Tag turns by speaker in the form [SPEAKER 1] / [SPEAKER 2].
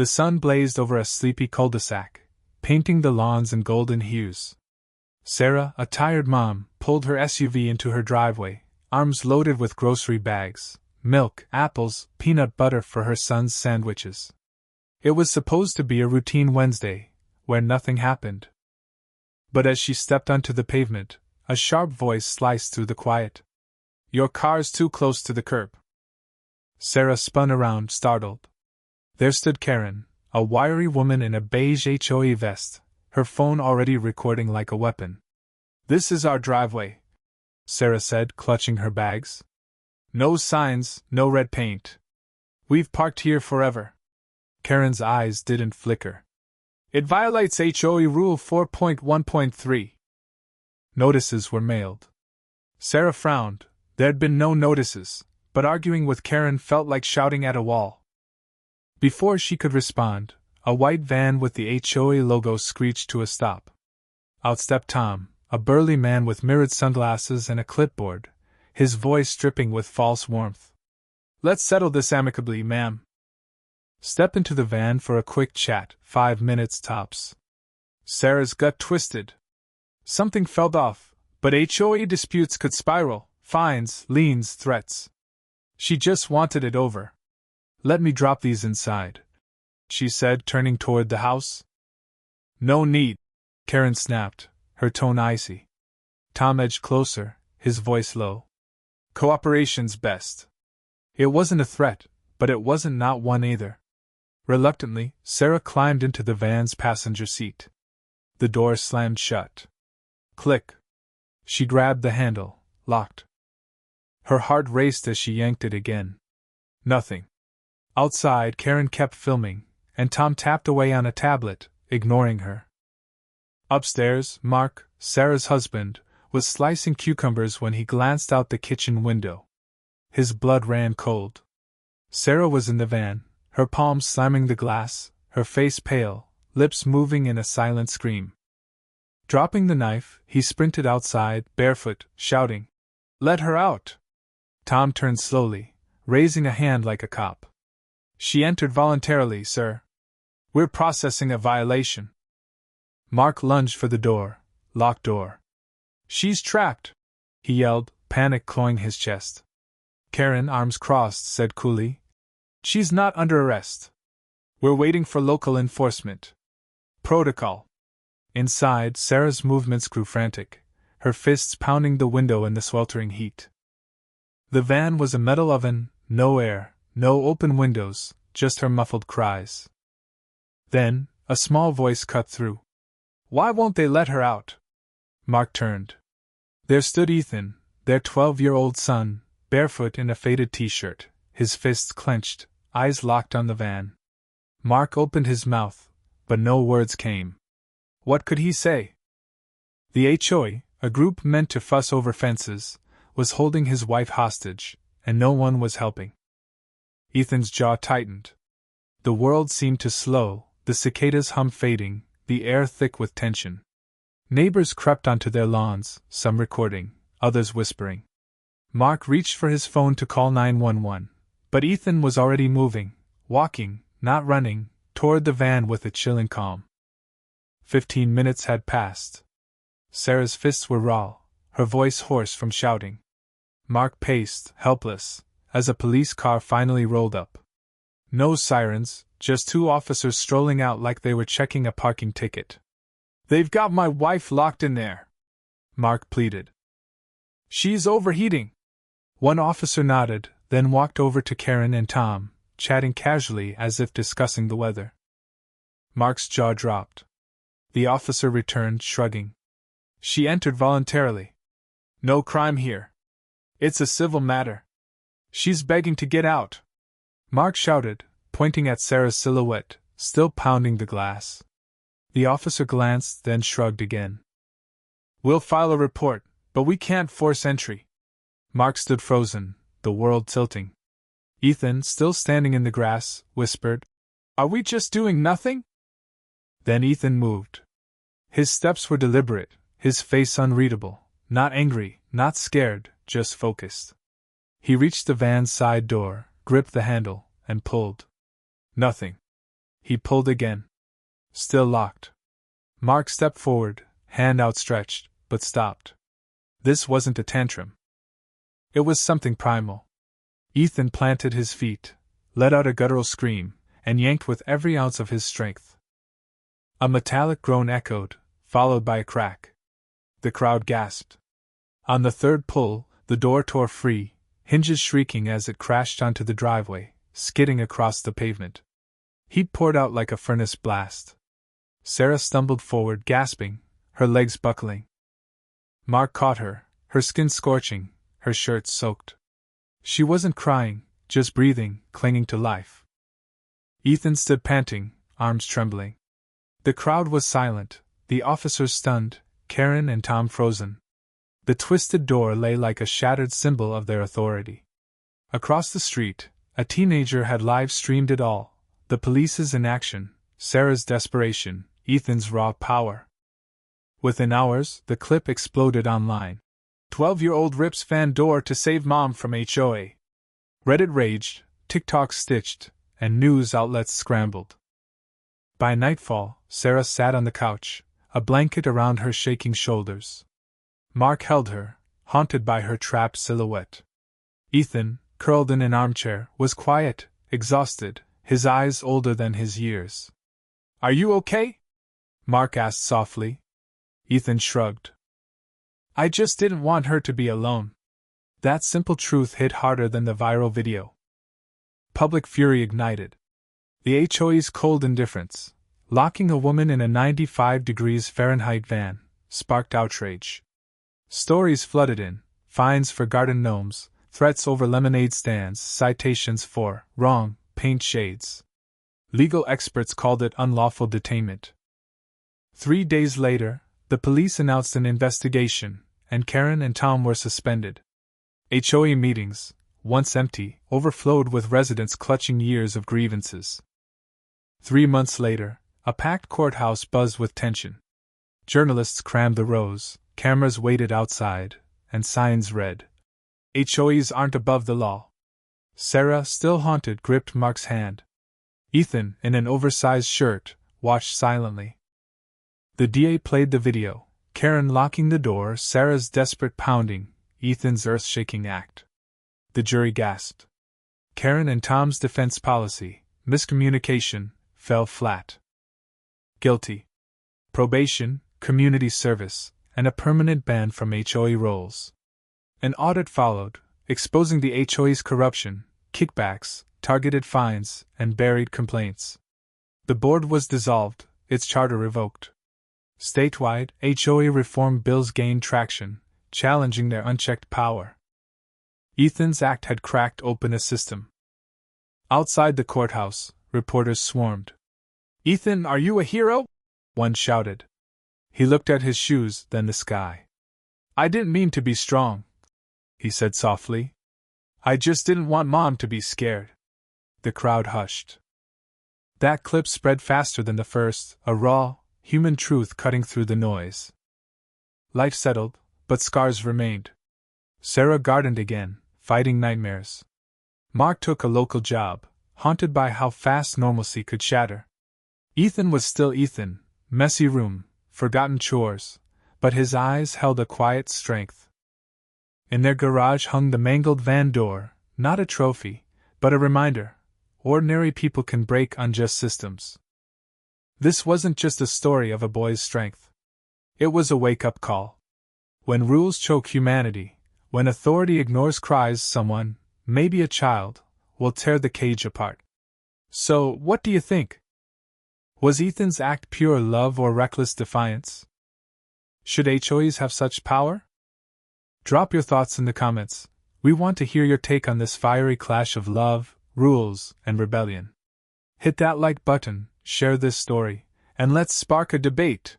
[SPEAKER 1] The sun blazed over a sleepy cul-de-sac, painting the lawns in golden hues. Sarah, a tired mom, pulled her SUV into her driveway, arms loaded with grocery bags, milk, apples, peanut butter for her son's sandwiches. It was supposed to be a routine Wednesday, where nothing happened. But as she stepped onto the pavement, a sharp voice sliced through the quiet. "Your car's too close to the curb." Sarah spun around, startled. There stood Karen, a wiry woman in a beige HOA vest, her phone already recording like a weapon. "This is our driveway," Sarah said, clutching her bags. "No signs, no red paint. We've parked here forever." Karen's eyes didn't flicker. "It violates HOA Rule 4.1.3. Notices were mailed. Sarah frowned. There'd been no notices, but arguing with Karen felt like shouting at a wall. Before she could respond, a white van with the HOA logo screeched to a stop. Out stepped Tom, a burly man with mirrored sunglasses and a clipboard, his voice dripping with false warmth. "Let's settle this amicably, ma'am." "Step into the van for a quick chat, 5 minutes tops." Sarah's gut twisted. Something felt off, but HOA disputes could spiral, fines, liens, threats. She just wanted it over. "Let me drop these inside," she said, turning toward the house. "No need," Karen snapped, her tone icy. Tom edged closer, his voice low. "Cooperation's best." It wasn't a threat, but it wasn't not one either. Reluctantly, Sarah climbed into the van's passenger seat. The door slammed shut. Click. She grabbed the handle, locked. Her heart raced as she yanked it again. Nothing. Outside, Karen kept filming, and Tom tapped away on a tablet, ignoring her. Upstairs, Mark, Sarah's husband, was slicing cucumbers when he glanced out the kitchen window. His blood ran cold. Sarah was in the van, her palms slamming the glass, her face pale, lips moving in a silent scream. Dropping the knife, he sprinted outside, barefoot, shouting, "Let her out!" Tom turned slowly, raising a hand like a cop. "She entered voluntarily, sir. We're processing a violation." Mark lunged for the door, locked door. "She's trapped!" he yelled, panic clawing his chest. Karen, arms crossed, said coolly, "She's not under arrest. We're waiting for local enforcement. Protocol." Inside, Sarah's movements grew frantic, her fists pounding the window in the sweltering heat. The van was a metal oven, no air, no open windows, just her muffled cries. Then, a small voice cut through. "Why won't they let her out?" Mark turned. There stood Ethan, their 12-year-old son, barefoot in a faded t-shirt, his fists clenched, eyes locked on the van. Mark opened his mouth, but no words came. What could he say? The HOA, a group meant to fuss over fences, was holding his wife hostage, and no one was helping. Ethan's jaw tightened. The world seemed to slow, the cicadas' hum fading, the air thick with tension. Neighbors crept onto their lawns, some recording, others whispering. Mark reached for his phone to call 911, but Ethan was already moving, walking, not running, toward the van with a chilling calm. 15 minutes had passed. Sarah's fists were raw, her voice hoarse from shouting. Mark paced, helpless, as a police car finally rolled up. No sirens, just 2 officers strolling out like they were checking a parking ticket. "They've got my wife locked in there," Mark pleaded. "She's overheating." One officer nodded, then walked over to Karen and Tom, chatting casually as if discussing the weather. Mark's jaw dropped. The officer returned, shrugging. "She entered voluntarily. No crime here. It's a civil matter. She's begging to get out," Mark shouted, pointing at Sarah's silhouette, still pounding the glass. The officer glanced, then shrugged again. "We'll file a report, but we can't force entry." Mark stood frozen, the world tilting. Ethan, still standing in the grass, whispered, "Are we just doing nothing?" Then Ethan moved. His steps were deliberate, his face unreadable, not angry, not scared, just focused. He reached the van's side door, gripped the handle, and pulled. Nothing. He pulled again. Still locked. Mark stepped forward, hand outstretched, but stopped. This wasn't a tantrum. It was something primal. Ethan planted his feet, let out a guttural scream, and yanked with every ounce of his strength. A metallic groan echoed, followed by a crack. The crowd gasped. On the third pull, the door tore free, hinges shrieking as it crashed onto the driveway, skidding across the pavement. Heat poured out like a furnace blast. Sarah stumbled forward, gasping, her legs buckling. Mark caught her, her skin scorching, her shirt soaked. She wasn't crying, just breathing, clinging to life. Ethan stood panting, arms trembling. The crowd was silent, the officers stunned, Karen and Tom frozen. The twisted door lay like a shattered symbol of their authority. Across the street, a teenager had live-streamed it all, the police's inaction, Sarah's desperation, Ethan's raw power. Within hours, the clip exploded online. 12-year-old rips fan door to save mom from HOA. Reddit raged, TikTok stitched, and news outlets scrambled. By nightfall, Sarah sat on the couch, a blanket around her shaking shoulders. Mark held her, haunted by her trapped silhouette. Ethan, curled in an armchair, was quiet, exhausted, his eyes older than his years. "Are you okay?" Mark asked softly. Ethan shrugged. "I just didn't want her to be alone." That simple truth hit harder than the viral video. Public fury ignited. The HOA's cold indifference, locking a woman in a 95 degrees Fahrenheit van, sparked outrage. Stories flooded in, fines for garden gnomes, threats over lemonade stands, citations for wrong paint shades. Legal experts called it unlawful detainment. 3 days later, the police announced an investigation, and Karen and Tom were suspended. HOA meetings, once empty, overflowed with residents clutching years of grievances. 3 months later, a packed courthouse buzzed with tension. Journalists crammed the rows, cameras waited outside, and signs read, "HOAs aren't above the law." Sarah, still haunted, gripped Mark's hand. Ethan, in an oversized shirt, watched silently. The DA played the video, Karen locking the door, Sarah's desperate pounding, Ethan's earth-shaking act. The jury gasped. Karen and Tom's defense policy, miscommunication, fell flat. Guilty. Probation, community service, and a permanent ban from HOA rolls. An audit followed, exposing the HOA's corruption, kickbacks, targeted fines, and buried complaints. The board was dissolved, its charter revoked. Statewide, HOA reform bills gained traction, challenging their unchecked power. Ethan's act had cracked open a system. Outside the courthouse, reporters swarmed. "Ethan, are you a hero?" one shouted. He looked at his shoes, then the sky. "I didn't mean to be strong," he said softly. "I just didn't want Mom to be scared." The crowd hushed. That clip spread faster than the first, a raw, human truth cutting through the noise. Life settled, but scars remained. Sarah gardened again, fighting nightmares. Mark took a local job, haunted by how fast normalcy could shatter. Ethan was still Ethan, messy room, forgotten chores, but his eyes held a quiet strength. In their garage hung the mangled van door, not a trophy, but a reminder: ordinary people can break unjust systems. This wasn't just a story of a boy's strength. It was a wake-up call. When rules choke humanity, when authority ignores cries, someone, maybe a child, will tear the cage apart. So, what do you think? Was Ethan's act pure love or reckless defiance? Should HOAs have such power? Drop your thoughts in the comments. We want to hear your take on this fiery clash of love, rules, and rebellion. Hit that like button, share this story, and let's spark a debate.